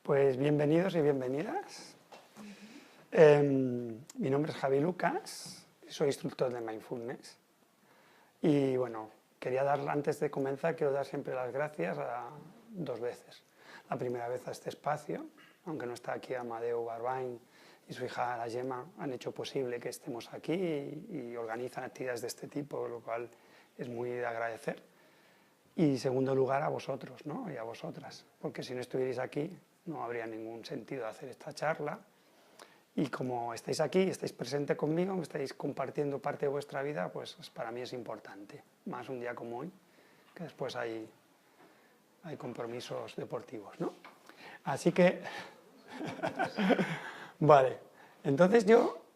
Pues bienvenidos y bienvenidas. Mi nombre es Javi Lucas, soy instructor de Mindfulness. Y bueno, antes de comenzar, quiero dar siempre las gracias dos veces. La primera vez a este espacio, aunque no está aquí Amadeu Barbain y su hija la Gemma, han hecho posible que estemos aquí y organizan actividades de este tipo, lo cual es muy de agradecer. Y en segundo lugar a vosotros, ¿no? Y a vosotras, porque si no estuvierais aquí no habría ningún sentido hacer esta charla. Y como estáis aquí, estáis presentes conmigo, estáis compartiendo parte de vuestra vida, pues para mí es importante, más un día como hoy, que después hay compromisos deportivos, ¿no? Así que, vale, entonces yo,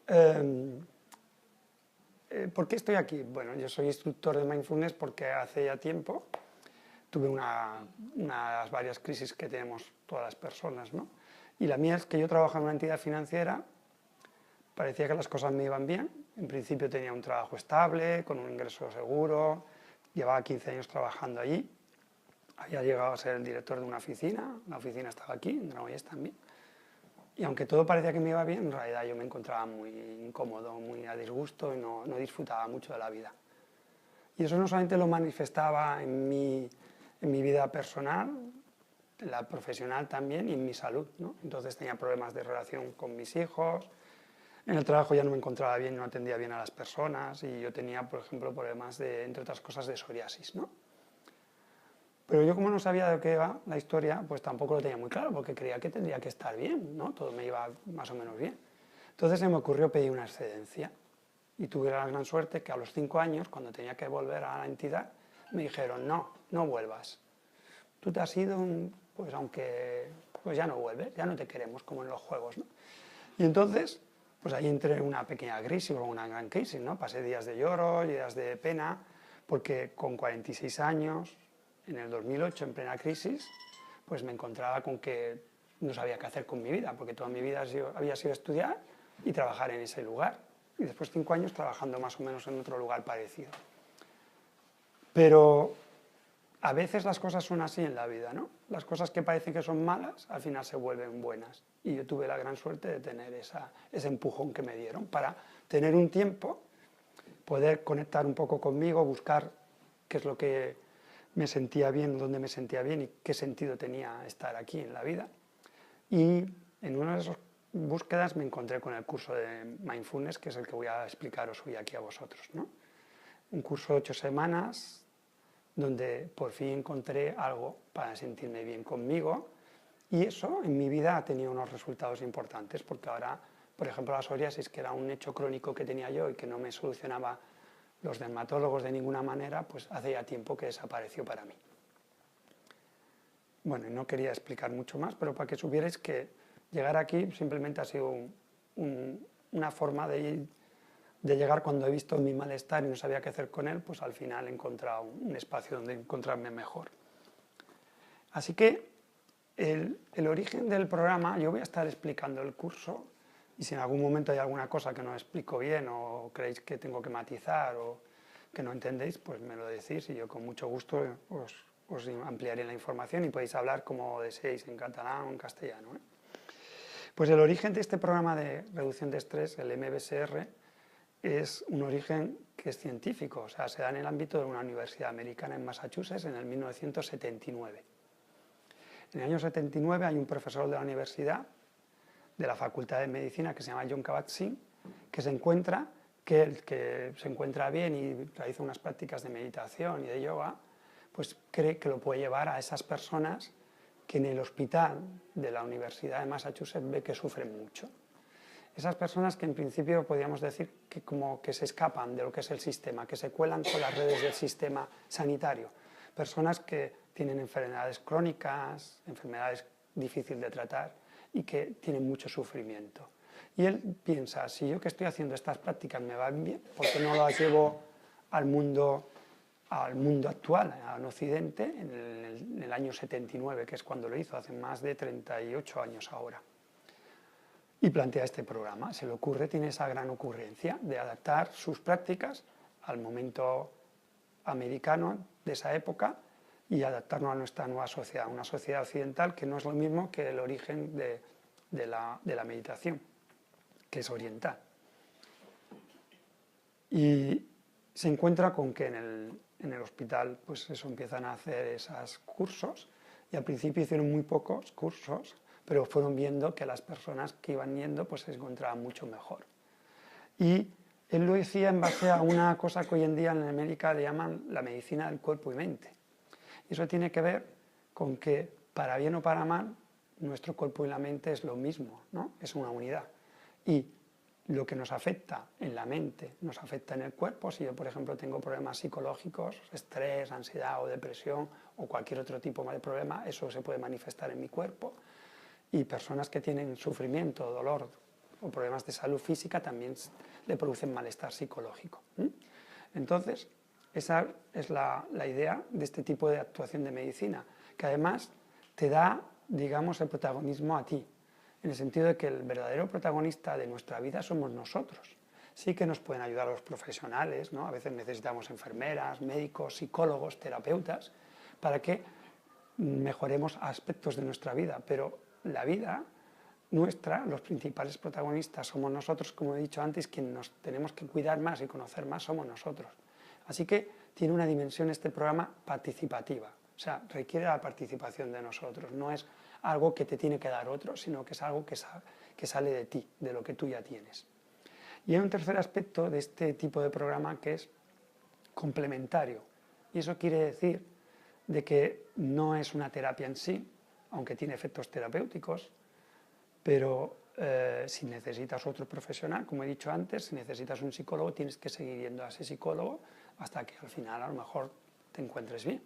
¿por qué estoy aquí? Bueno, yo soy instructor de Mindfulness porque hace ya tiempo tuve una de las varias crisis que tenemos todas las personas, ¿no? Y la mía es que yo trabajo en una entidad financiera, parecía que las cosas me iban bien, en principio tenía un trabajo estable, con un ingreso seguro, llevaba 15 años trabajando allí, había llegado a ser el director de una oficina, la oficina estaba aquí, en Granollers también, y aunque todo parecía que me iba bien, en realidad yo me encontraba muy incómodo, muy a disgusto y no disfrutaba mucho de la vida. Y eso no solamente lo manifestaba en mi vida personal, en la profesional también y en mi salud, ¿no? Entonces tenía problemas de relación con mis hijos, en el trabajo ya no me encontraba bien, no atendía bien a las personas y yo tenía, por ejemplo, problemas de, entre otras cosas, de psoriasis, ¿no? Pero yo como no sabía de qué iba la historia, pues tampoco lo tenía muy claro porque creía que tendría que estar bien, ¿no? Todo me iba más o menos bien. Entonces se me ocurrió pedir una excedencia y tuve la gran suerte que a los 5 años, cuando tenía que volver a la entidad, me dijeron, no vuelvas. Tú te has ido, pues aunque pues ya no vuelves, ya no te queremos como en los juegos, ¿no? Y entonces, pues ahí entré en una pequeña crisis o una gran crisis, ¿no? Pasé días de lloro, días de pena, porque con 46 años, en el 2008, en plena crisis, pues me encontraba con que no sabía qué hacer con mi vida, porque toda mi vida había sido estudiar y trabajar en ese lugar. Y después 5 años trabajando más o menos en otro lugar parecido. Pero a veces las cosas son así en la vida, ¿no? Las cosas que parecen que son malas, al final se vuelven buenas. Y yo tuve la gran suerte de tener ese empujón que me dieron para tener un tiempo, poder conectar un poco conmigo, buscar qué es lo que me sentía bien, dónde me sentía bien y qué sentido tenía estar aquí en la vida. Y en una de esas búsquedas me encontré con el curso de Mindfulness, que es el que voy a explicaros hoy aquí a vosotros, ¿no? Un curso de 8 semanas, donde por fin encontré algo para sentirme bien conmigo y eso en mi vida ha tenido unos resultados importantes porque ahora, por ejemplo, la psoriasis, que era un hecho crónico que tenía yo y que no me solucionaba los dermatólogos de ninguna manera, pues hace ya tiempo que desapareció para mí. Bueno, no quería explicar mucho más, pero para que supierais que llegar aquí simplemente ha sido una forma de llegar cuando he visto mi malestar y no sabía qué hacer con él, pues al final he encontrado un espacio donde encontrarme mejor. Así que el origen del programa, yo voy a estar explicando el curso y si en algún momento hay alguna cosa que no explico bien o creéis que tengo que matizar o que no entendéis, pues me lo decís y yo con mucho gusto os ampliaré la información y podéis hablar como deseéis, en catalán o en castellano, ¿eh? Pues el origen de este programa de reducción de estrés, el MBSR, es un origen que es científico, o sea, se da en el ámbito de una universidad americana en Massachusetts en el 1979. En el año 79 hay un profesor de la universidad, de la Facultad de Medicina, que se llama Jon Kabat-Zinn, que se encuentra bien y realiza unas prácticas de meditación y de yoga, pues cree que lo puede llevar a esas personas que en el hospital de la Universidad de Massachusetts ve que sufren mucho. Esas personas que en principio podríamos decir que como que se escapan de lo que es el sistema, que se cuelan con las redes del sistema sanitario. Personas que tienen enfermedades crónicas, enfermedades difíciles de tratar y que tienen mucho sufrimiento. Y él piensa, si yo que estoy haciendo estas prácticas me van bien, ¿por qué no las llevo al mundo actual, al occidente, en el año 79, que es cuando lo hizo, hace más de 38 años ahora? Y plantea este programa, se le ocurre, tiene esa gran ocurrencia de adaptar sus prácticas al momento americano de esa época y adaptarnos a nuestra nueva sociedad, una sociedad occidental que no es lo mismo que el origen de la meditación, que es oriental. Y se encuentra con que en el hospital pues eso, empiezan a hacer esos cursos, y al principio hicieron muy pocos cursos, pero fueron viendo que las personas que iban yendo pues se encontraban mucho mejor. Y él lo decía en base a una cosa que hoy en día en América le llaman la medicina del cuerpo y mente. Y eso tiene que ver con que, para bien o para mal, nuestro cuerpo y la mente es lo mismo, ¿no? Es una unidad. Y lo que nos afecta en la mente nos afecta en el cuerpo. Si yo, por ejemplo, tengo problemas psicológicos, estrés, ansiedad o depresión o cualquier otro tipo de problema, eso se puede manifestar en mi cuerpo. Y personas que tienen sufrimiento, dolor o problemas de salud física también le producen malestar psicológico. Entonces, esa es la idea de este tipo de actuación de medicina, que además te da, digamos, el protagonismo a ti, en el sentido de que el verdadero protagonista de nuestra vida somos nosotros. Sí que nos pueden ayudar los profesionales, ¿no? A veces necesitamos enfermeras, médicos, psicólogos, terapeutas, para que mejoremos aspectos de nuestra vida, pero la vida nuestra, los principales protagonistas somos nosotros, como he dicho antes, quien nos tenemos que cuidar más y conocer más somos nosotros. Así que tiene una dimensión este programa participativa, o sea, requiere la participación de nosotros, no es algo que te tiene que dar otro, sino que es algo que sale de ti, de lo que tú ya tienes. Y hay un tercer aspecto de este tipo de programa que es complementario, y eso quiere decir de que no es una terapia en sí, aunque tiene efectos terapéuticos, pero si necesitas otro profesional, como he dicho antes, si necesitas un psicólogo, tienes que seguir yendo a ese psicólogo hasta que al final a lo mejor te encuentres bien.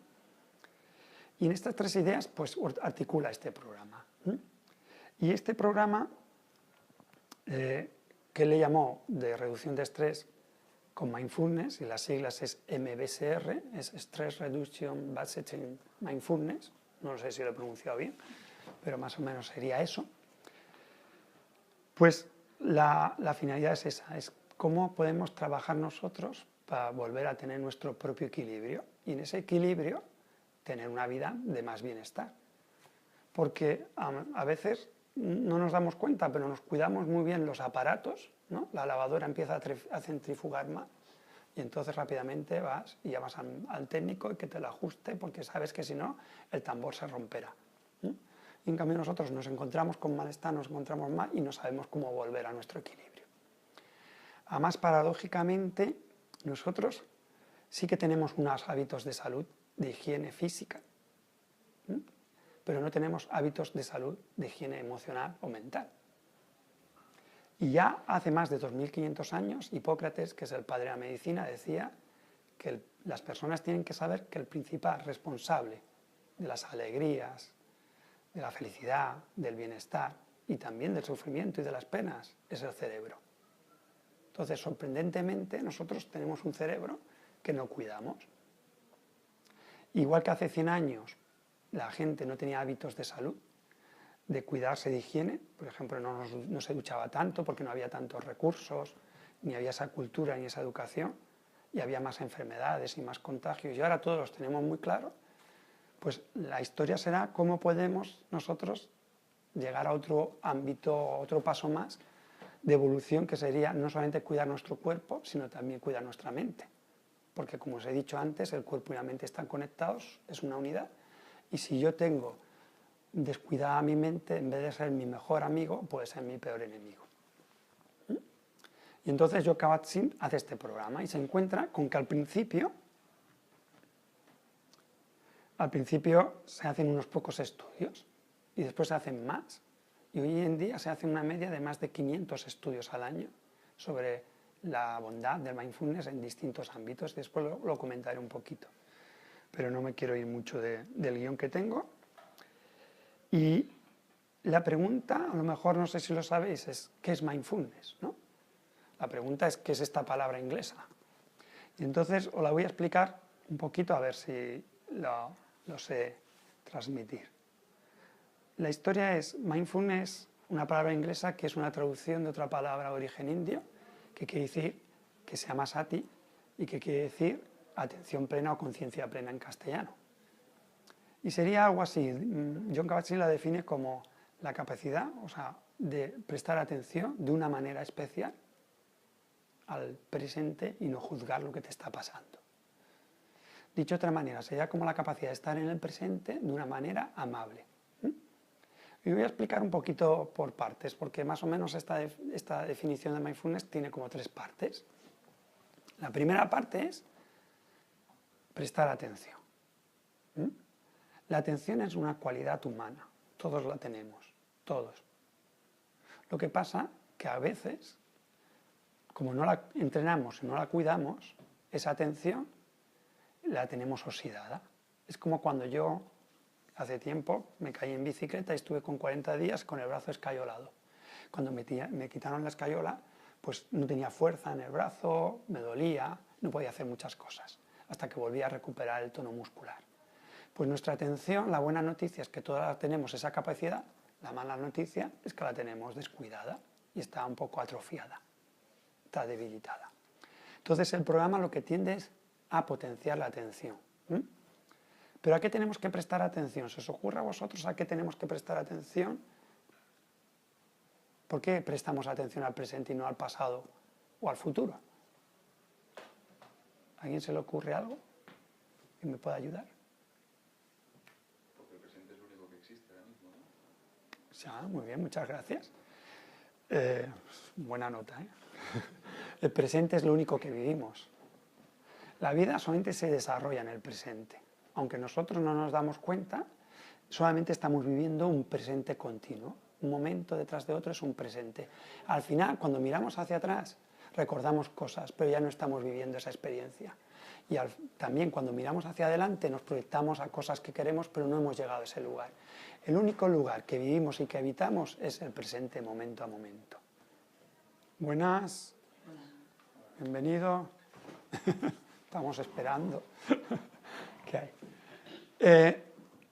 Y en estas tres ideas pues articula este programa. Y este programa, que le llamó de reducción de estrés con mindfulness, y las siglas es MBSR, es Stress Reduction Based in Mindfulness, no sé si lo he pronunciado bien, pero más o menos sería eso. Pues la finalidad es esa, es cómo podemos trabajar nosotros para volver a tener nuestro propio equilibrio, y en ese equilibrio tener una vida de más bienestar. Porque a veces no nos damos cuenta, pero nos cuidamos muy bien los aparatos, ¿no? La lavadora empieza a centrifugar más y entonces rápidamente vas y llamas al técnico y que te lo ajuste, porque sabes que si no el tambor se romperá. Y en cambio nosotros nos encontramos con malestar, nos encontramos mal y no sabemos cómo volver a nuestro equilibrio. Además, paradójicamente, nosotros sí que tenemos unos hábitos de salud, de higiene física, pero no tenemos hábitos de salud, de higiene emocional o mental. Y ya hace más de 2500 años, Hipócrates, que es el padre de la medicina, decía que las personas tienen que saber que el principal responsable de las alegrías, de la felicidad, del bienestar y también del sufrimiento y de las penas es el cerebro. Entonces, sorprendentemente, nosotros tenemos un cerebro que no cuidamos. Igual que hace 100 años la gente no tenía hábitos de salud, de cuidarse de higiene, por ejemplo, no se duchaba tanto porque no había tantos recursos, ni había esa cultura ni esa educación, y había más enfermedades y más contagios, y ahora todos los tenemos muy claro, pues la historia será cómo podemos nosotros llegar a otro ámbito, otro paso más de evolución, que sería no solamente cuidar nuestro cuerpo, sino también cuidar nuestra mente. Porque, como os he dicho antes, el cuerpo y la mente están conectados, es una unidad, y si yo tengo descuidada mi mente, en vez de ser mi mejor amigo, puede ser mi peor enemigo. Y entonces Joe Kabat-Zinn hace este programa y se encuentra con que al principio se hacen unos pocos estudios y después se hacen más. Y hoy en día se hace una media de más de 500 estudios al año sobre la bondad del mindfulness en distintos ámbitos. Después lo comentaré un poquito, pero no me quiero ir mucho del guión que tengo. Y la pregunta, a lo mejor no sé si lo sabéis, es ¿qué es mindfulness? ¿No? La pregunta es ¿qué es esta palabra inglesa? Y entonces os la voy a explicar un poquito a ver si lo sé transmitir. La historia es mindfulness, una palabra inglesa que es una traducción de otra palabra de origen indio, que quiere decir, que se llama sati, y que quiere decir atención plena o conciencia plena en castellano. Y sería algo así. John Kabat-Zinn la define como la capacidad, o sea, de prestar atención de una manera especial al presente y no juzgar lo que te está pasando. Dicho de otra manera, sería como la capacidad de estar en el presente de una manera amable. Y voy a explicar un poquito por partes, porque más o menos esta definición de mindfulness tiene como 3 partes. La primera parte es prestar atención. La atención es una cualidad humana, todos la tenemos, todos. Lo que pasa que a veces, como no la entrenamos y no la cuidamos, esa atención la tenemos oxidada. Es como cuando yo, hace tiempo, me caí en bicicleta y estuve con 40 días con el brazo escayolado. Cuando me quitaron la escayola, pues no tenía fuerza en el brazo, me dolía, no podía hacer muchas cosas, hasta que volví a recuperar el tono muscular. Pues nuestra atención, la buena noticia es que todas tenemos esa capacidad, la mala noticia es que la tenemos descuidada y está un poco atrofiada, está debilitada. Entonces el programa lo que tiende es a potenciar la atención. ¿Pero a qué tenemos que prestar atención? ¿Se os ocurre a vosotros a qué tenemos que prestar atención? ¿Por qué prestamos atención al presente y no al pasado o al futuro? ¿A alguien se le ocurre algo que me pueda ayudar? Porque el presente es lo único que existe ahora mismo, ¿no? Sí, muy bien, muchas gracias. Buena nota, ¿eh? El presente es lo único que vivimos. La vida solamente se desarrolla en el presente. Aunque nosotros no nos damos cuenta, solamente estamos viviendo un presente continuo. Un momento detrás de otro es un presente. Al final, cuando miramos hacia atrás, recordamos cosas, pero ya no estamos viviendo esa experiencia. Y también cuando miramos hacia adelante nos proyectamos a cosas que queremos, pero no hemos llegado a ese lugar. El único lugar que vivimos y que habitamos es el presente, momento a momento. Buenas. Bienvenido. Estamos esperando. ¿Qué hay?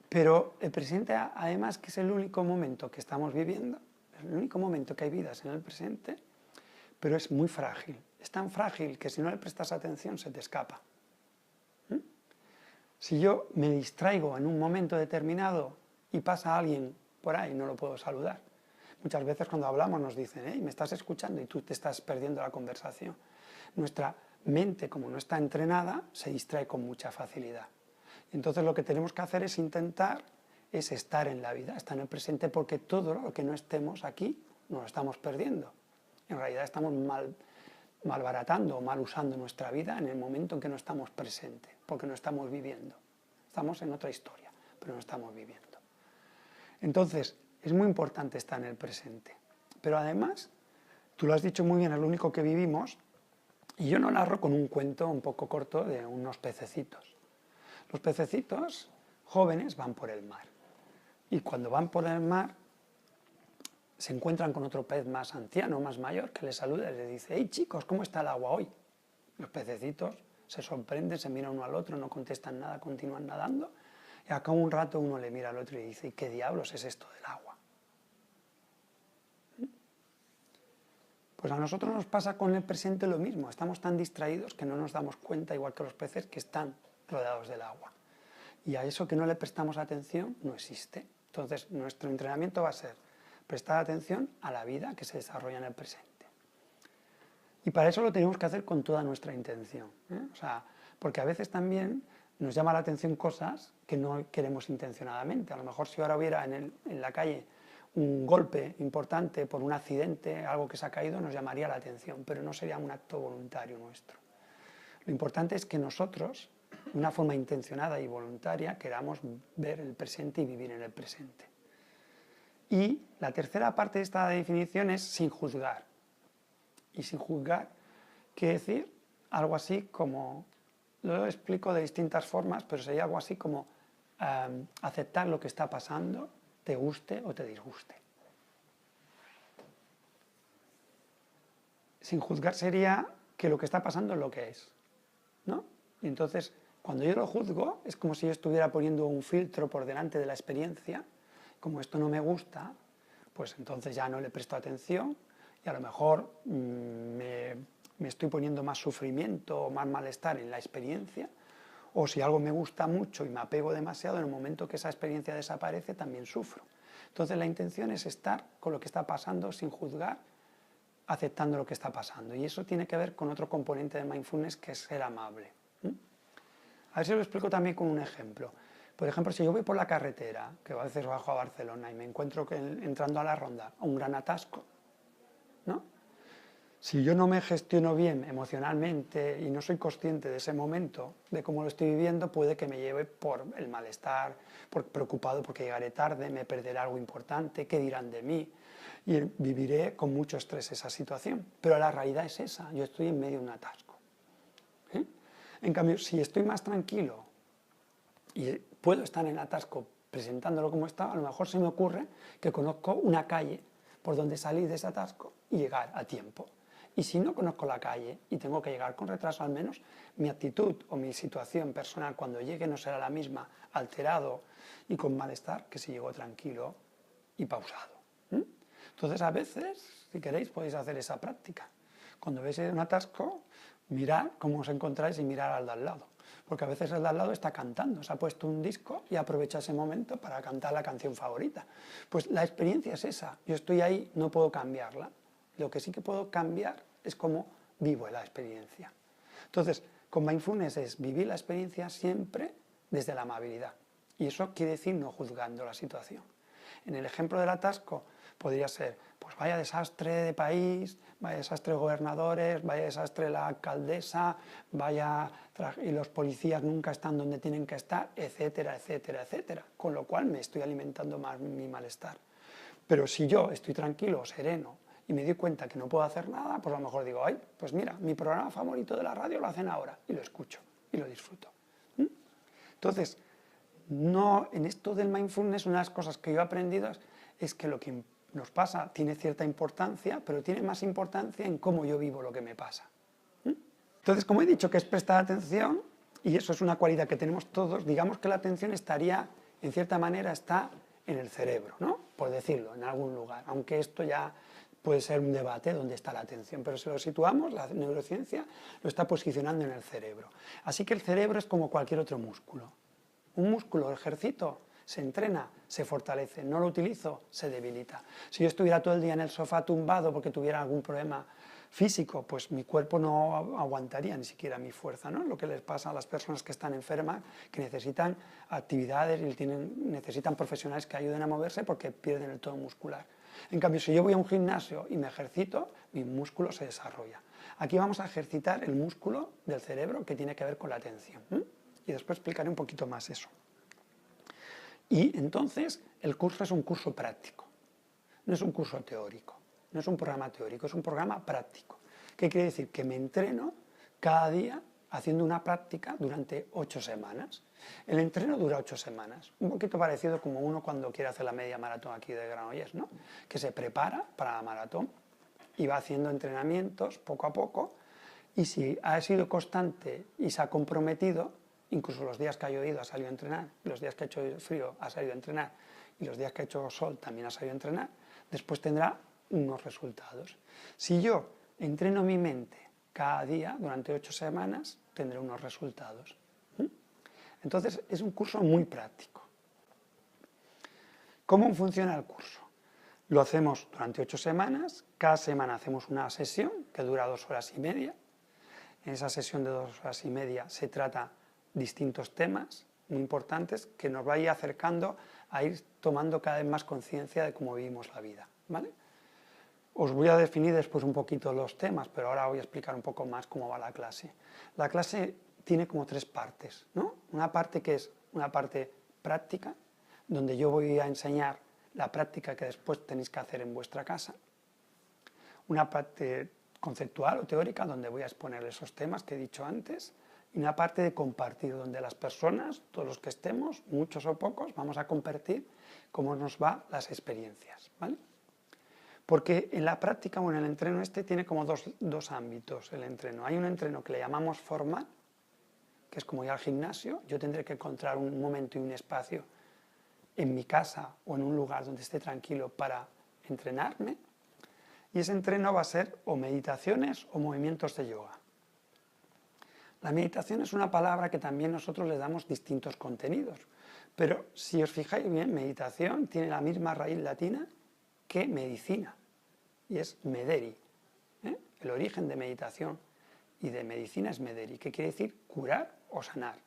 Pero el presente, además, que es el único momento que estamos viviendo, es el único momento que hay vidas en el presente, pero es muy frágil. Es tan frágil que si no le prestas atención se te escapa. Si yo me distraigo en un momento determinado y pasa alguien por ahí, no lo puedo saludar. Muchas veces cuando hablamos nos dicen, hey, me estás escuchando y tú te estás perdiendo la conversación. Nuestra mente, como no está entrenada, se distrae con mucha facilidad. Entonces lo que tenemos que hacer es intentar estar en la vida, estar en el presente, porque todo lo que no estemos aquí, nos lo estamos perdiendo. En realidad estamos malbaratando o mal usando nuestra vida en el momento en que no estamos presentes, porque no estamos viviendo. Estamos en otra historia, pero no estamos viviendo. Entonces, es muy importante estar en el presente. Pero además, tú lo has dicho muy bien, es lo único que vivimos, y yo lo narro con un cuento un poco corto de unos pececitos. Los pececitos jóvenes van por el mar. Y cuando van por el mar, se encuentran con otro pez más anciano, más mayor, que les saluda y les dice, hey chicos, ¿cómo está el agua hoy? Los pececitos se sorprenden, se miran uno al otro, no contestan nada, continúan nadando. Y a cabo un rato uno le mira al otro y dice, ¿qué diablos es esto del agua? Pues a nosotros nos pasa con el presente lo mismo. Estamos tan distraídos que no nos damos cuenta, igual que los peces, que están rodeados del agua. Y a eso que no le prestamos atención no existe. Entonces nuestro entrenamiento va a ser prestar atención a la vida que se desarrolla en el presente. Y para eso lo tenemos que hacer con toda nuestra intención. O sea, porque a veces también nos llama la atención cosas que no queremos intencionadamente. A lo mejor si ahora hubiera en la calle un golpe importante por un accidente, algo que se ha caído, nos llamaría la atención, pero no sería un acto voluntario nuestro. Lo importante es que nosotros, de una forma intencionada y voluntaria, queramos ver el presente y vivir en el presente. Y la tercera parte de esta definición es sin juzgar. Y sin juzgar quiere decir algo así como, lo explico de distintas formas, pero sería algo así como aceptar lo que está pasando, te guste o te disguste. Sin juzgar sería que lo que está pasando es lo que es, ¿no? Y entonces, cuando yo lo juzgo, es como si yo estuviera poniendo un filtro por delante de la experiencia. Como esto no me gusta, pues entonces ya no le presto atención y a lo mejor me estoy poniendo más sufrimiento o más malestar en la experiencia, O si algo me gusta mucho y me apego demasiado, en el momento que esa experiencia desaparece, también sufro. Entonces la intención es estar con lo que está pasando sin juzgar, aceptando lo que está pasando. Y eso tiene que ver con otro componente de mindfulness, que es ser amable. A ver si lo explico también con un ejemplo. Por ejemplo, si yo voy por la carretera, que a veces bajo a Barcelona, y me encuentro entrando a la ronda a un gran atasco, ¿no? Si yo no me gestiono bien emocionalmente y no soy consciente de ese momento, de cómo lo estoy viviendo, puede que me lleve por el malestar, preocupado porque llegaré tarde, me perderé algo importante, qué dirán de mí, y viviré con mucho estrés esa situación. Pero la realidad es esa, yo estoy en medio de un atasco. En cambio, si estoy más tranquilo y puedo estar en el atasco presentándolo como está, a lo mejor se me ocurre que conozco una calle por donde salir de ese atasco y llegar a tiempo. Y si no conozco la calle y tengo que llegar con retraso, al menos mi actitud o mi situación personal cuando llegue no será la misma, alterado y con malestar, que si llego tranquilo y pausado. Entonces, a veces, si queréis, podéis hacer esa práctica. Cuando veis un atasco, mirad cómo os encontráis y mirad al de al lado. Porque a veces el de al lado está cantando, se ha puesto un disco y aprovecha ese momento para cantar la canción favorita. Pues la experiencia es esa. Yo estoy ahí, no puedo cambiarla. Lo que sí que puedo cambiar es cómo vivo la experiencia. Entonces, con mindfulness es vivir la experiencia siempre desde la amabilidad. Y eso quiere decir no juzgando la situación. En el ejemplo del atasco podría ser, pues vaya desastre de país, vaya desastre de gobernadores, vaya desastre de la alcaldesa, y los policías nunca están donde tienen que estar, etcétera, etcétera, etcétera. Con lo cual me estoy alimentando más mi malestar. Pero si yo estoy tranquilo, sereno, y me doy cuenta que no puedo hacer nada, pues a lo mejor digo, ay, pues mira, mi programa favorito de la radio lo hacen ahora, y lo escucho, y lo disfruto. Entonces, no, en esto del mindfulness, una de las cosas que yo he aprendido es que lo que nos pasa tiene cierta importancia, pero tiene más importancia en cómo yo vivo lo que me pasa. Entonces, como he dicho, que es prestar atención, y eso es una cualidad que tenemos todos, digamos que la atención estaría, en cierta manera, está en el cerebro, ¿no? Por decirlo, en algún lugar, aunque esto ya puede ser un debate dónde está la atención, pero si lo situamos, la neurociencia lo está posicionando en el cerebro. Así que el cerebro es como cualquier otro músculo. Un músculo, lo ejercito, se entrena, se fortalece, no lo utilizo, se debilita. Si yo estuviera todo el día en el sofá tumbado porque tuviera algún problema físico, pues mi cuerpo no aguantaría ni siquiera mi fuerza, ¿no? Lo que les pasa a las personas que están enfermas, que necesitan actividades y necesitan profesionales que ayuden a moverse porque pierden el tono muscular. En cambio, si yo voy a un gimnasio y me ejercito, mi músculo se desarrolla. Aquí vamos a ejercitar el músculo del cerebro que tiene que ver con la atención. Y después explicaré un poquito más eso. Y entonces el curso es un curso práctico, no es un curso teórico, no es un programa teórico, es un programa práctico. ¿Qué quiere decir? Que me entreno cada día haciendo una práctica durante 8 semanas. El entreno dura 8 semanas, un poquito parecido como uno cuando quiere hacer la media maratón aquí de Granollers, ¿no? Que se prepara para la maratón y va haciendo entrenamientos poco a poco, y si ha sido constante y se ha comprometido, incluso los días que ha llovido ha salido a entrenar, los días que ha hecho frío ha salido a entrenar, y los días que ha hecho sol también ha salido a entrenar, después tendrá unos resultados. Si yo entreno mi mente cada día durante 8 semanas, tendré unos resultados. Entonces es un curso muy práctico. ¿Cómo funciona el curso? Lo hacemos durante 8 semanas, cada semana hacemos una sesión que dura 2 horas y media. En esa sesión de 2 horas y media se trata distintos temas muy importantes que nos va a ir acercando a ir tomando cada vez más conciencia de cómo vivimos la vida, ¿vale? Os voy a definir después un poquito los temas, pero ahora voy a explicar un poco más cómo va la clase. La clase tiene como 3 partes, ¿no? Una parte que es una parte práctica, donde yo voy a enseñar la práctica que después tenéis que hacer en vuestra casa. Una parte conceptual o teórica, donde voy a exponer esos temas que he dicho antes. Y una parte de compartir, donde las personas, todos los que estemos, muchos o pocos, vamos a compartir cómo nos va las experiencias, ¿vale? Porque en la práctica o en el entreno tiene como dos ámbitos el entreno. Hay un entreno que le llamamos formal, que es como ir al gimnasio. Yo tendré que encontrar un momento y un espacio en mi casa o en un lugar donde esté tranquilo para entrenarme. Y ese entreno va a ser o meditaciones o movimientos de yoga. La meditación es una palabra que también nosotros le damos distintos contenidos, pero si os fijáis bien, meditación tiene la misma raíz latina que medicina, y es mederi. El origen de meditación y de medicina es mederi, que quiere decir curar o sanar.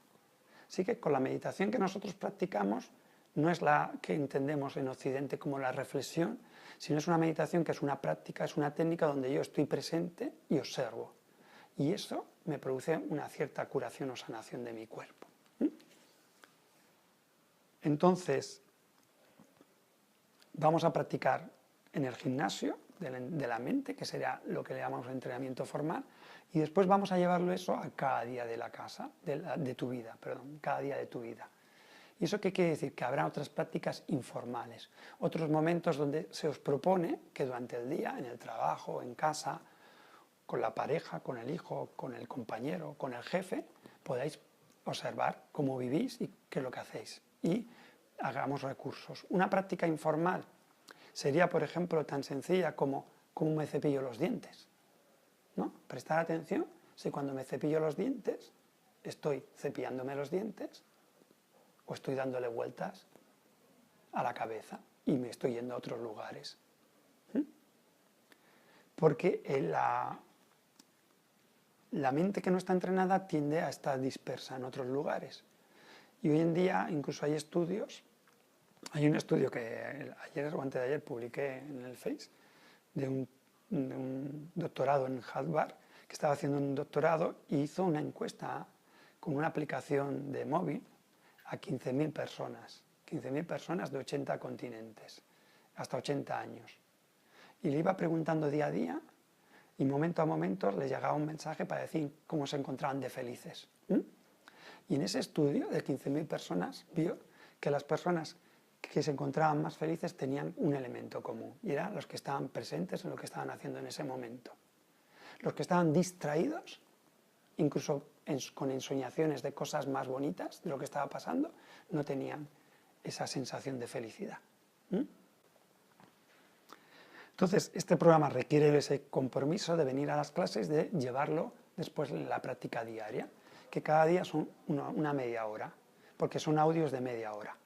Así que con la meditación que nosotros practicamos no es la que entendemos en Occidente como la reflexión, sino es una meditación que es una práctica, es una técnica donde yo estoy presente y observo. Y eso me produce una cierta curación o sanación de mi cuerpo. Entonces, vamos a practicar en el gimnasio de la mente, que sería lo que le llamamos entrenamiento formal, y después vamos a llevarlo eso a cada día de la casa, de tu vida, perdón, cada día de tu vida. ¿Y eso qué quiere decir? Que habrá otras prácticas informales, otros momentos donde se os propone que durante el día, en el trabajo, en casa, con la pareja, con el hijo, con el compañero, con el jefe, podáis observar cómo vivís y qué es lo que hacéis. Y hagamos recursos. Una práctica informal sería, por ejemplo, tan sencilla como cómo me cepillo los dientes, ¿no? Prestar atención si cuando me cepillo los dientes estoy cepillándome los dientes o estoy dándole vueltas a la cabeza y me estoy yendo a otros lugares. Porque la mente que no está entrenada tiende a estar dispersa en otros lugares. Y hoy en día incluso hay estudios, hay un estudio que ayer o antes de ayer publiqué en el Face, de un doctorado en Harvard, que estaba haciendo un doctorado y hizo una encuesta con una aplicación de móvil a 15.000 personas de 80 continentes, hasta 80 años. Y le iba preguntando día a día y momento a momento les llegaba un mensaje para decir cómo se encontraban de felices. Y en ese estudio de 15.000 personas vio que las personas que se encontraban más felices tenían un elemento común y eran los que estaban presentes en lo que estaban haciendo en ese momento. Los que estaban distraídos, incluso con ensoñaciones de cosas más bonitas de lo que estaba pasando, no tenían esa sensación de felicidad. Entonces, este programa requiere ese compromiso de venir a las clases, de llevarlo después en la práctica diaria, que cada día son una media hora, porque son audios de media hora.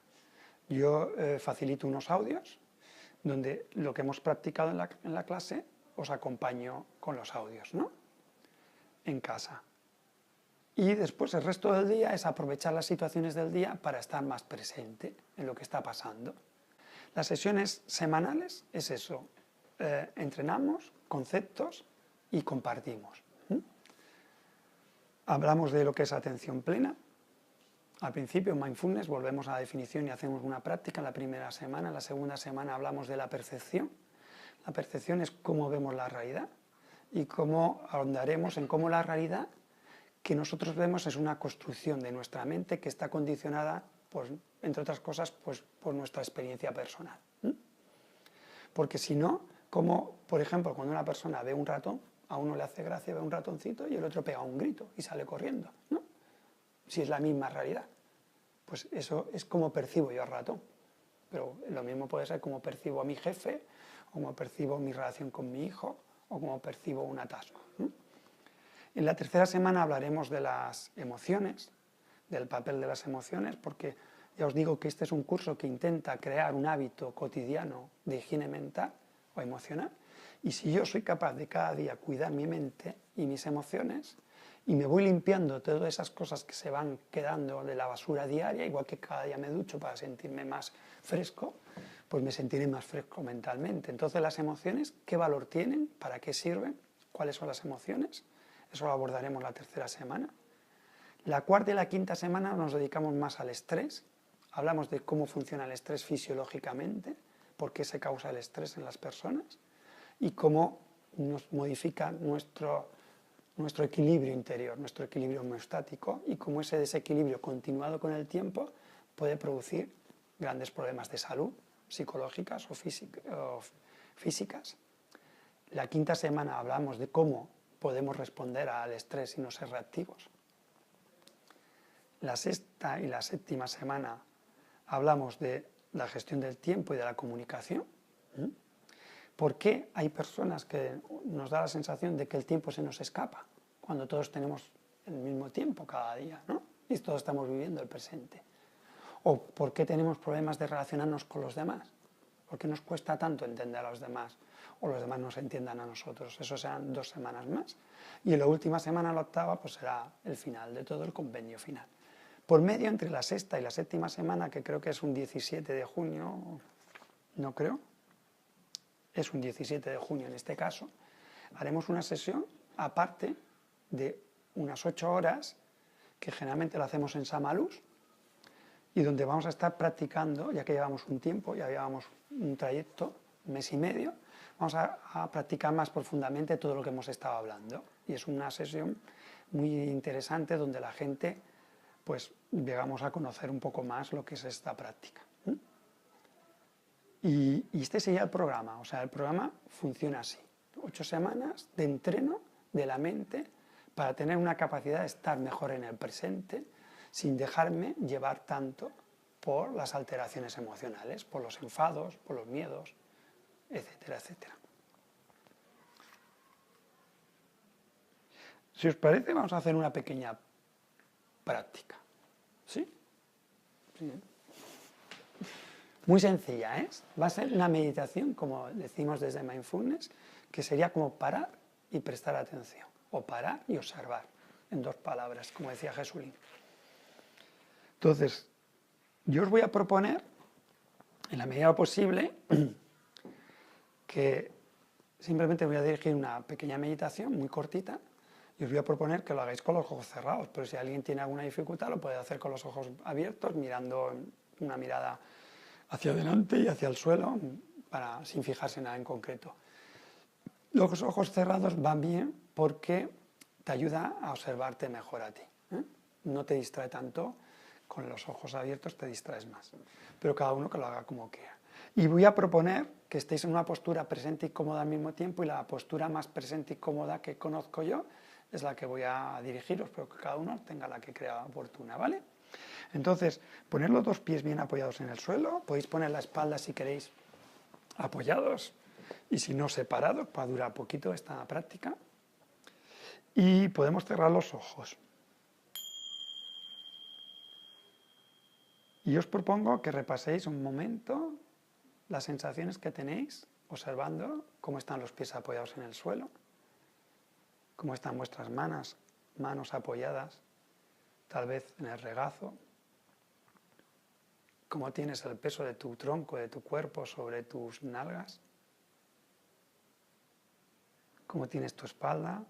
Yo facilito unos audios donde lo que hemos practicado en la clase os acompaño con los audios, ¿no? En casa. Y después el resto del día es aprovechar las situaciones del día para estar más presente en lo que está pasando. Las sesiones semanales es eso, entrenamos conceptos y compartimos. Hablamos de lo que es atención plena. Al principio, mindfulness, volvemos a la definición y hacemos una práctica en la primera semana. En la segunda semana hablamos de la percepción. La percepción es cómo vemos la realidad y cómo ahondaremos en cómo la realidad que nosotros vemos es una construcción de nuestra mente que está condicionada, pues, entre otras cosas, pues, por nuestra experiencia personal. Porque si no, como por ejemplo cuando una persona ve un ratón, a uno le hace gracia ver un ratoncito y el otro pega un grito y sale corriendo, ¿no? Si es la misma realidad. Pues eso es como percibo yo al ratón. Pero lo mismo puede ser como percibo a mi jefe, o como percibo mi relación con mi hijo, o como percibo un atasco. En la tercera semana hablaremos de las emociones, del papel de las emociones, porque ya os digo que este es un curso que intenta crear un hábito cotidiano de higiene mental o emocional. Y si yo soy capaz de cada día cuidar mi mente y mis emociones, y me voy limpiando todas esas cosas que se van quedando de la basura diaria, igual que cada día me ducho para sentirme más fresco, pues me sentiré más fresco mentalmente. Entonces, las emociones, ¿qué valor tienen? ¿Para qué sirven? ¿Cuáles son las emociones? Eso lo abordaremos la tercera semana. La cuarta y la quinta semana nos dedicamos más al estrés. Hablamos de cómo funciona el estrés fisiológicamente, por qué se causa el estrés en las personas y cómo nos modifica nuestro equilibrio interior, nuestro equilibrio homeostático y cómo ese desequilibrio continuado con el tiempo puede producir grandes problemas de salud, psicológicas o físicas. La quinta semana hablamos de cómo podemos responder al estrés y no ser reactivos. La sexta y la séptima semana hablamos de la gestión del tiempo y de la comunicación. ¿Por qué hay personas que nos da la sensación de que el tiempo se nos escapa cuando todos tenemos el mismo tiempo cada día, ¿no? Y todos estamos viviendo el presente. ¿O por qué tenemos problemas de relacionarnos con los demás? ¿Por qué nos cuesta tanto entender a los demás? O los demás nos entiendan a nosotros. Eso serán 2 semanas más. Y en la última semana, la octava, pues será el final de todo, el compendio final. Por medio, entre la sexta y la séptima semana, que creo que es un 17 de junio, no creo, es un 17 de junio en este caso, haremos una sesión aparte de unas 8 horas, que generalmente lo hacemos en Samalús, y donde vamos a estar practicando, ya que llevamos un tiempo, ya llevamos un trayecto, un mes y medio, vamos a practicar más profundamente todo lo que hemos estado hablando. Y es una sesión muy interesante donde la gente, pues, llegamos a conocer un poco más lo que es esta práctica. Y este sería el programa, o sea, el programa funciona así. 8 semanas de entreno de la mente para tener una capacidad de estar mejor en el presente, sin dejarme llevar tanto por las alteraciones emocionales, por los enfados, por los miedos, etcétera, etcétera. Si os parece, vamos a hacer una pequeña práctica. ¿Sí? Sí. Muy sencilla, ¿eh? Va a ser una meditación, como decimos desde Mindfulness, que sería como parar y prestar atención, o parar y observar, en 2 palabras, como decía Jesulín. Entonces, yo os voy a proponer, en la medida posible, que simplemente voy a dirigir una pequeña meditación muy cortita y os voy a proponer que lo hagáis con los ojos cerrados, pero si alguien tiene alguna dificultad lo puede hacer con los ojos abiertos, mirando una mirada hacia adelante y hacia el suelo, sin fijarse en nada en concreto. Los ojos cerrados van bien porque te ayuda a observarte mejor a ti, ¿eh? No te distrae tanto. Con los ojos abiertos te distraes más, pero cada uno que lo haga como quiera. Y voy a proponer que estéis en una postura presente y cómoda al mismo tiempo, y la postura más presente y cómoda que conozco yo es la que voy a dirigiros, pero que cada uno tenga la que crea oportuna, ¿vale? Entonces, poner los 2 pies bien apoyados en el suelo, podéis poner la espalda si queréis apoyados, y si no separados, para durar poquito esta práctica, y podemos cerrar los ojos. Y os propongo que repaséis un momento las sensaciones que tenéis observando cómo están los pies apoyados en el suelo, cómo están vuestras manos apoyadas, tal vez en el regazo, cómo tienes el peso de tu tronco, de tu cuerpo sobre tus nalgas, cómo tienes tu espalda,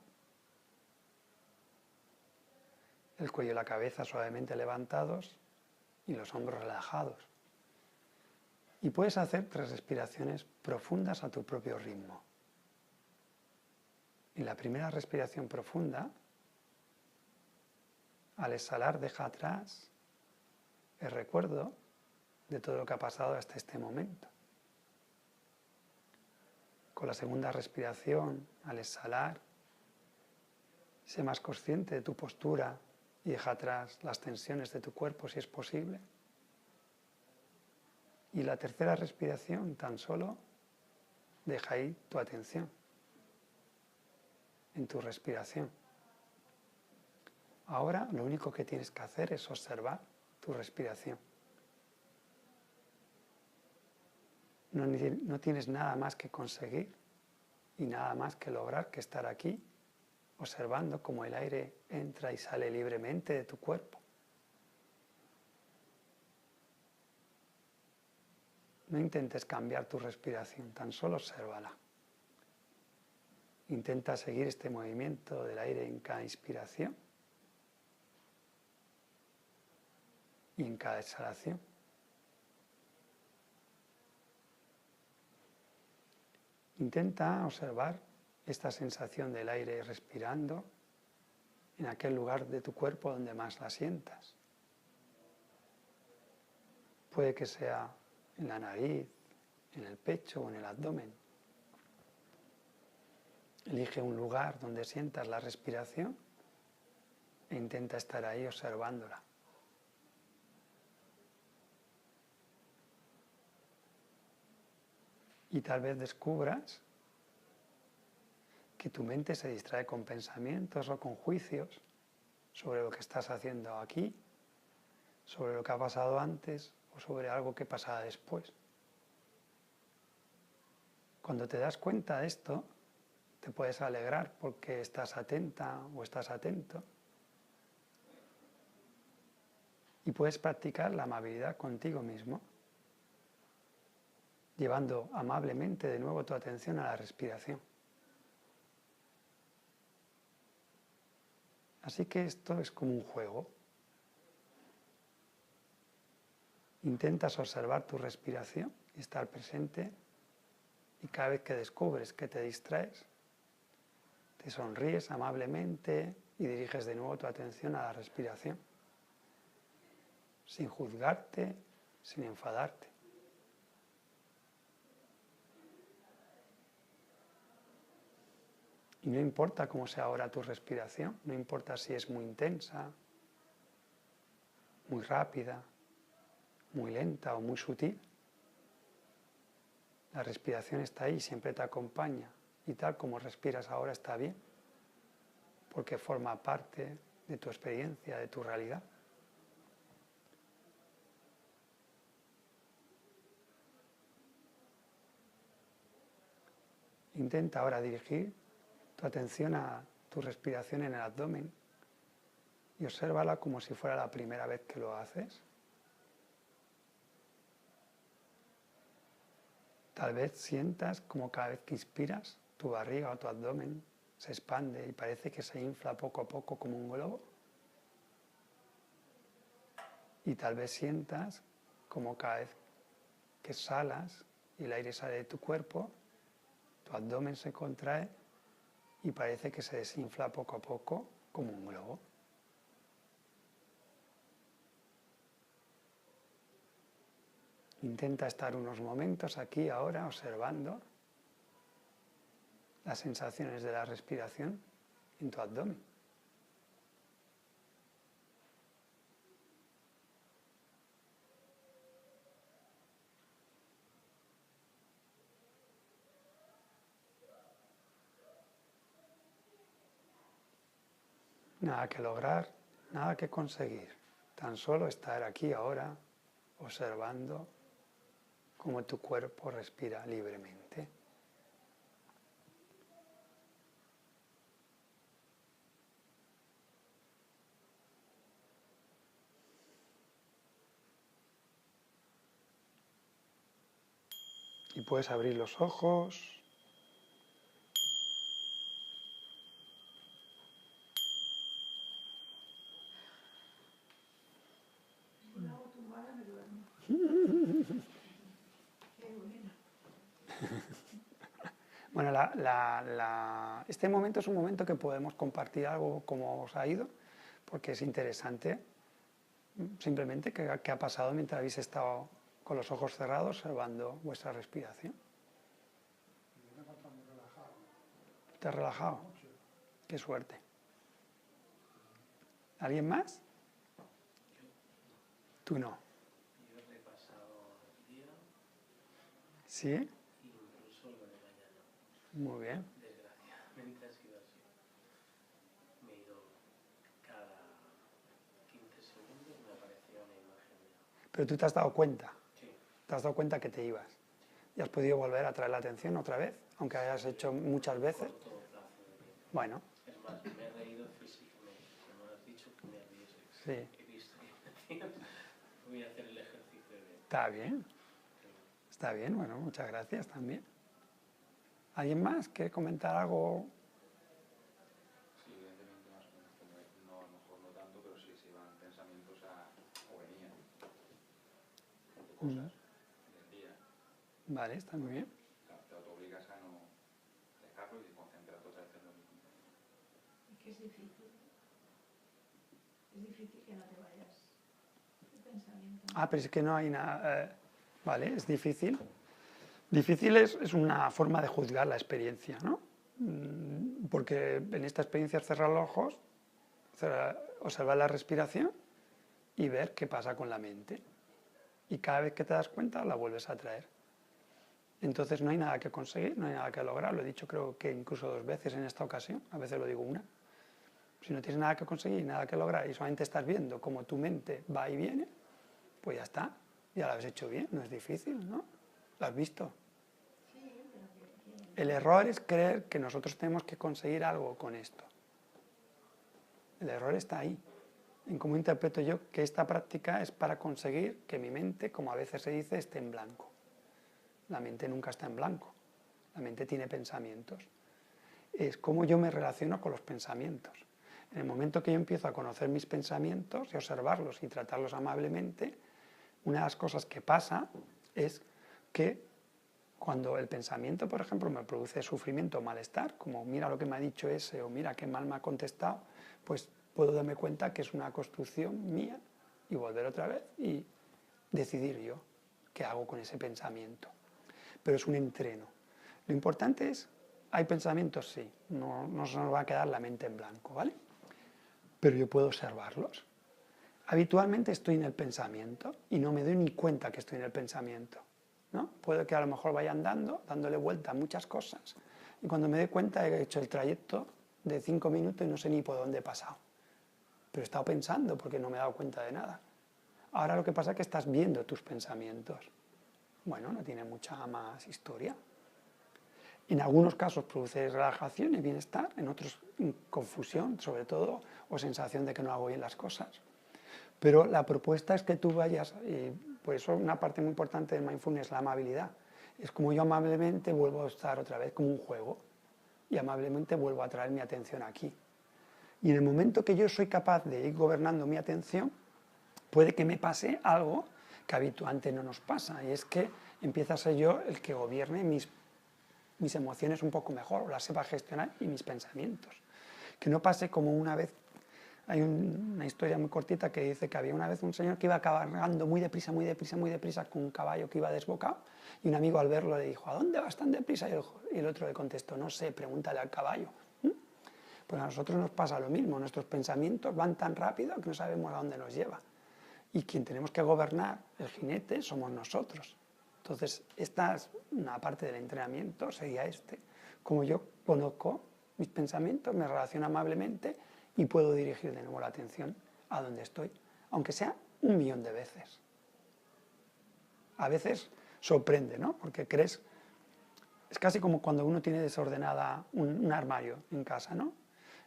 el cuello y la cabeza suavemente levantados y los hombros relajados. Y puedes hacer 3 respiraciones profundas a tu propio ritmo. En la primera respiración profunda, al exhalar deja atrás el recuerdo de todo lo que ha pasado hasta este momento. Con la segunda respiración, al exhalar, sé más consciente de tu postura y deja atrás las tensiones de tu cuerpo si es posible. Y la tercera respiración, tan solo deja ahí tu atención en tu respiración. Ahora lo único que tienes que hacer es observar tu respiración. No tienes nada más que conseguir y nada más que lograr que estar aquí observando cómo el aire entra y sale libremente de tu cuerpo. No intentes cambiar tu respiración, tan solo obsérvala. Intenta seguir este movimiento del aire en cada inspiración y en cada exhalación. Intenta observar esta sensación del aire respirando en aquel lugar de tu cuerpo donde más la sientas. Puede que sea en la nariz, en el pecho o en el abdomen. Elige un lugar donde sientas la respiración e intenta estar ahí observándola. Y tal vez descubras que tu mente se distrae con pensamientos o con juicios sobre lo que estás haciendo aquí, sobre lo que ha pasado antes o sobre algo que pasará después. Cuando te das cuenta de esto, te puedes alegrar porque estás atenta o estás atento y puedes practicar la amabilidad contigo mismo, llevando amablemente de nuevo tu atención a la respiración. Así que esto es como un juego. Intentas observar tu respiración y estar presente, y cada vez que descubres que te distraes, te sonríes amablemente y diriges de nuevo tu atención a la respiración, sin juzgarte, sin enfadarte. Y no importa cómo sea ahora tu respiración, no importa si es muy intensa, muy rápida, muy lenta o muy sutil. La respiración está ahí, siempre te acompaña, y tal como respiras ahora está bien, porque forma parte de tu experiencia, de tu realidad. Intenta ahora dirigir tu atención a tu respiración en el abdomen y obsérvala como si fuera la primera vez que lo haces. Tal vez sientas como cada vez que inspiras, tu barriga o tu abdomen se expande y parece que se infla poco a poco como un globo. Y tal vez sientas como cada vez que exhalas y el aire sale de tu cuerpo, tu abdomen se contrae y parece que se desinfla poco a poco como un globo. Intenta estar unos momentos aquí ahora observando las sensaciones de la respiración en tu abdomen. Nada que lograr, nada que conseguir. Tan solo estar aquí ahora observando cómo tu cuerpo respira libremente. Y puedes abrir los ojos. Bueno, este momento es un momento que podemos compartir algo como os ha ido, porque es interesante simplemente qué ha pasado mientras habéis estado con los ojos cerrados observando vuestra respiración. ¿Te has relajado? Qué suerte. ¿Alguien más? Tú no. Yo he repasado el día. ¿Sí? Incluso lo de mañana. Muy bien. Desgraciadamente ha sido así. Me he ido cada 15 segundos, me aparecía una imagen de... Pero tú te has dado cuenta. Sí. Te has dado cuenta que te ibas. Y has podido volver a traer la atención otra vez, aunque hayas hecho muchas veces. Corto plazo de tiempo. Bueno. Es más, me he reído físicamente. Como has dicho que me ríes. Sí. He visto que me hacías. Voy a hacer el ejercicio de... Está bien. Está bien, bueno, muchas gracias también. ¿Alguien más quiere comentar algo? Sí, evidentemente más o menos como no, a lo mejor no tanto, pero sí se iban pensamientos o venían de cosas del día. Vale, está muy bien. Claro, te obligas a no dejarlo y concentrarte otra vez en lo mismo. Es que es difícil. Es difícil que no te vayas de pensamiento. Ah, pero es que no hay nada... vale, es difícil. Difícil es una forma de juzgar la experiencia, ¿no? Porque en esta experiencia es cerrar los ojos, observar la respiración y ver qué pasa con la mente. Y cada vez que te das cuenta la vuelves a traer. Entonces no hay nada que conseguir, no hay nada que lograr. Lo he dicho creo que incluso 2 veces en esta ocasión, a veces lo digo una. Si no tienes nada que conseguir, nada que lograr y solamente estás viendo cómo tu mente va y viene, pues ya está, ya lo has hecho bien, no es difícil, ¿no? Lo has visto. El error es creer que nosotros tenemos que conseguir algo con esto. El error está ahí, en cómo interpreto yo que esta práctica es para conseguir que mi mente, como a veces se dice, esté en blanco. La mente nunca está en blanco, la mente tiene pensamientos. Es cómo yo me relaciono con los pensamientos. En el momento que yo empiezo a conocer mis pensamientos y observarlos y tratarlos amablemente, una de las cosas que pasa es que cuando el pensamiento, por ejemplo, me produce sufrimiento o malestar, como mira lo que me ha dicho ese o mira qué mal me ha contestado, pues puedo darme cuenta que es una construcción mía y volver otra vez y decidir yo qué hago con ese pensamiento. Pero es un entreno. Lo importante es, hay pensamientos, sí, no se nos va a quedar la mente en blanco, ¿vale? Pero yo puedo observarlos. Habitualmente estoy en el pensamiento y no me doy ni cuenta que estoy en el pensamiento, ¿no? Puede que a lo mejor vaya andando, dándole vuelta a muchas cosas, y cuando me doy cuenta he hecho el trayecto de 5 minutos y no sé ni por dónde he pasado. Pero he estado pensando porque no me he dado cuenta de nada. Ahora lo que pasa es que estás viendo tus pensamientos. Bueno, no tiene mucha más historia. En algunos casos produce relajación y bienestar, en otros confusión, sobre todo, o sensación de que no hago bien las cosas. Pero la propuesta es que tú vayas, y por eso una parte muy importante del mindfulness es la amabilidad. Es como yo amablemente vuelvo a estar otra vez como un juego y amablemente vuelvo a traer mi atención aquí. Y en el momento que yo soy capaz de ir gobernando mi atención, puede que me pase algo que habitualmente no nos pasa, y es que empieza a ser yo el que gobierne mis emociones un poco mejor, o las sepa gestionar, y mis pensamientos. Que no pase como una vez, hay una historia muy cortita que dice que había una vez un señor que iba cabalgando muy deprisa con un caballo que iba desbocado, y un amigo al verlo le dijo, ¿a dónde vas tan deprisa? Y el otro le contestó, no sé, pregúntale al caballo. Pues a nosotros nos pasa lo mismo, nuestros pensamientos van tan rápido que no sabemos a dónde nos lleva. Y quien tenemos que gobernar el jinete somos nosotros. Entonces, esta es una parte del entrenamiento, sería como yo conozco mis pensamientos, me relaciono amablemente y puedo dirigir de nuevo la atención a donde estoy, aunque sea 1.000.000 de veces. A veces sorprende, ¿no? Porque crees, es casi como cuando uno tiene desordenada un armario en casa, ¿no?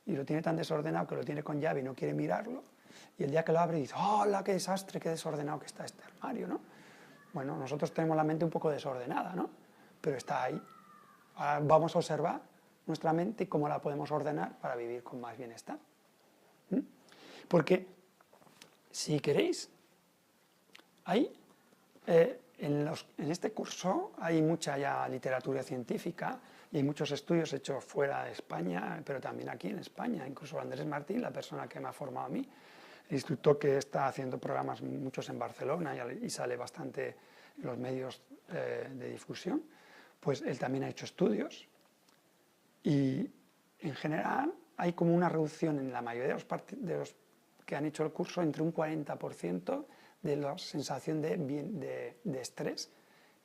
Y lo tiene tan desordenado que lo tiene con llave y no quiere mirarlo, y el día que lo abre dice, ¡hola, qué desastre, qué desordenado que está este armario!, ¿no? Bueno, nosotros tenemos la mente un poco desordenada, ¿no? Pero está ahí. Ahora vamos a observar nuestra mente y cómo la podemos ordenar para vivir con más bienestar. Porque, si queréis, en este curso hay mucha ya literatura científica y hay muchos estudios hechos fuera de España, pero también aquí en España. Incluso Andrés Martín, la persona que me ha formado a mí, el instructor que está haciendo programas muchos en Barcelona y sale bastante en los medios de difusión, pues él también ha hecho estudios y en general hay como una reducción en la mayoría de los que han hecho el curso entre un 40% de la sensación de estrés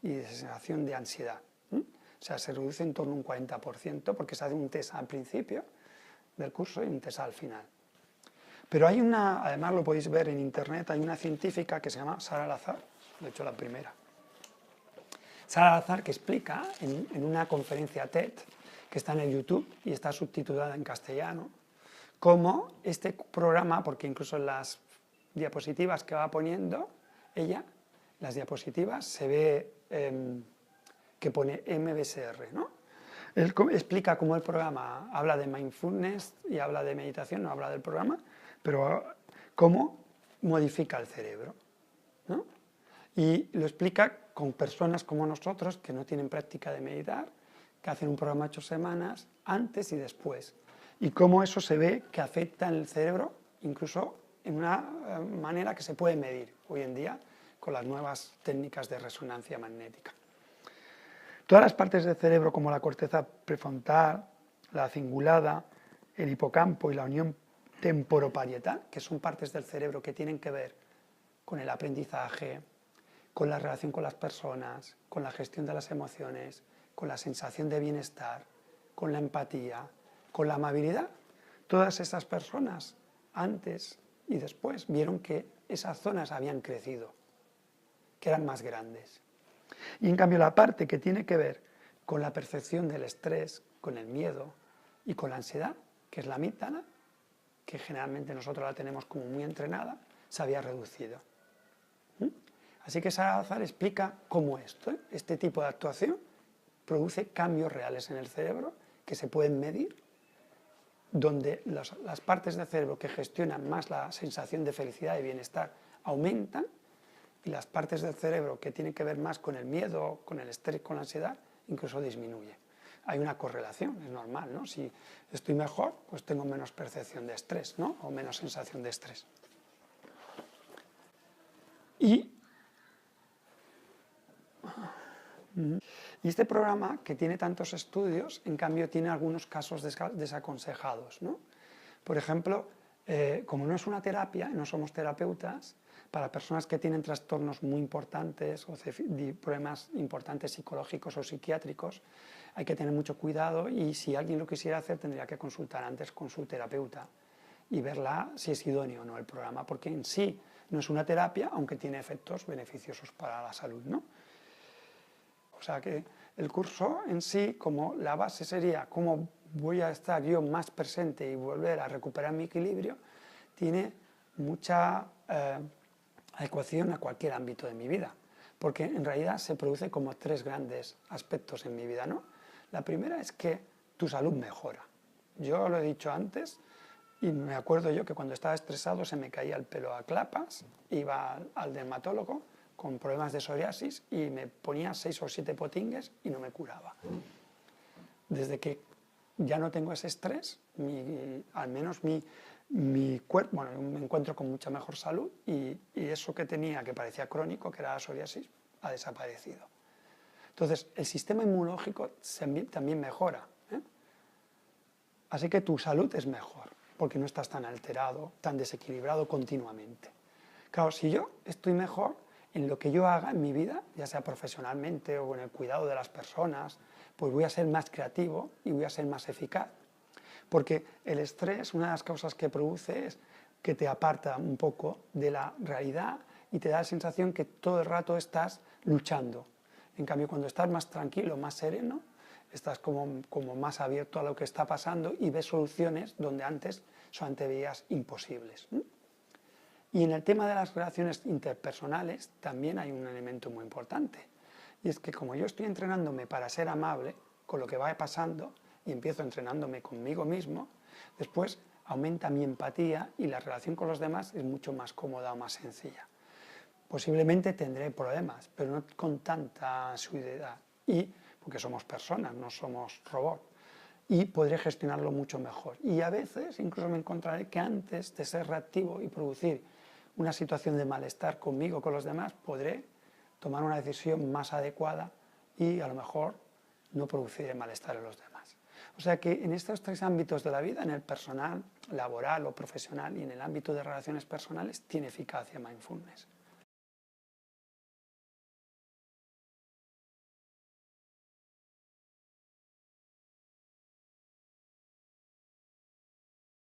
y de sensación de ansiedad. O sea, se reduce en torno a un 40% porque se hace un test al principio del curso y un test al final. Pero hay además lo podéis ver en internet, hay una científica que se llama Sara Lazar, de hecho la primera. Sara Lazar, que explica en una conferencia TED, que está en el YouTube y está subtitulada en castellano, cómo este programa, porque incluso en las diapositivas que va poniendo ella, las diapositivas se ve que pone MBSR, ¿no? Él explica cómo el programa habla de mindfulness y habla de meditación, no habla del programa, pero cómo modifica el cerebro, ¿no? Y lo explica con personas como nosotros que no tienen práctica de meditar, que hacen un programa 8 semanas, antes y después, y cómo eso se ve que afecta en el cerebro, incluso en una manera que se puede medir hoy en día con las nuevas técnicas de resonancia magnética. Todas las partes del cerebro, como la corteza prefrontal, la cingulada, el hipocampo y la unión temporoparietal, que son partes del cerebro que tienen que ver con el aprendizaje, con la relación con las personas, con la gestión de las emociones, con la sensación de bienestar, con la empatía, con la amabilidad, todas esas personas, antes y después, vieron que esas zonas habían crecido, que eran más grandes. Y en cambio la parte que tiene que ver con la percepción del estrés, con el miedo y con la ansiedad, que es la amígdala, que generalmente nosotros la tenemos como muy entrenada, se había reducido. Así que Salazar explica cómo este tipo de actuación produce cambios reales en el cerebro que se pueden medir, donde las partes del cerebro que gestionan más la sensación de felicidad y bienestar aumentan, y las partes del cerebro que tienen que ver más con el miedo, con el estrés, con la ansiedad, incluso disminuye. Hay una correlación, es normal, ¿no? Si estoy mejor, pues tengo menos percepción de estrés, ¿no? O menos sensación de estrés. Y este programa, que tiene tantos estudios, en cambio tiene algunos casos desaconsejados, ¿no? Por ejemplo, como no es una terapia, no somos terapeutas, para personas que tienen trastornos muy importantes o problemas importantes psicológicos o psiquiátricos, hay que tener mucho cuidado, y si alguien lo quisiera hacer tendría que consultar antes con su terapeuta y verla si es idóneo o no el programa, porque en sí no es una terapia, aunque tiene efectos beneficiosos para la salud, ¿no? O sea que el curso en sí, como la base sería cómo voy a estar yo más presente y volver a recuperar mi equilibrio, tiene mucha adecuación a cualquier ámbito de mi vida, porque en realidad se produce como tres grandes aspectos en mi vida, ¿no? La primera es que tu salud mejora. Yo lo he dicho antes, y me acuerdo yo que cuando estaba estresado se me caía el pelo a clapas, iba al dermatólogo con problemas de psoriasis y me ponía 6 o 7 potingues y no me curaba. Desde que ya no tengo ese estrés, al menos mi cuerpo, bueno, me encuentro con mucha mejor salud, y eso que tenía, que parecía crónico, que era la psoriasis, ha desaparecido. Entonces, el sistema inmunológico también mejora, ¿eh? Así que tu salud es mejor, porque no estás tan alterado, tan desequilibrado continuamente. Claro, si yo estoy mejor en lo que yo haga en mi vida, ya sea profesionalmente o en el cuidado de las personas, pues voy a ser más creativo y voy a ser más eficaz. Porque el estrés, una de las causas que produce es que te aparta un poco de la realidad y te da la sensación que todo el rato estás luchando. En cambio, cuando estás más tranquilo, más sereno, estás como más abierto a lo que está pasando y ves soluciones donde antes solamente veías imposibles. Y en el tema de las relaciones interpersonales también hay un elemento muy importante. Y es que como yo estoy entrenándome para ser amable con lo que va pasando y empiezo entrenándome conmigo mismo, después aumenta mi empatía y la relación con los demás es mucho más cómoda o más sencilla. Posiblemente tendré problemas, pero no con tanta asiduidad, porque somos personas, no somos robots, y podré gestionarlo mucho mejor. Y a veces incluso me encontraré que antes de ser reactivo y producir una situación de malestar conmigo, con los demás, podré tomar una decisión más adecuada y a lo mejor no produciré malestar en los demás. O sea que en estos tres ámbitos de la vida, en el personal, laboral o profesional, y en el ámbito de relaciones personales, tiene eficacia mindfulness.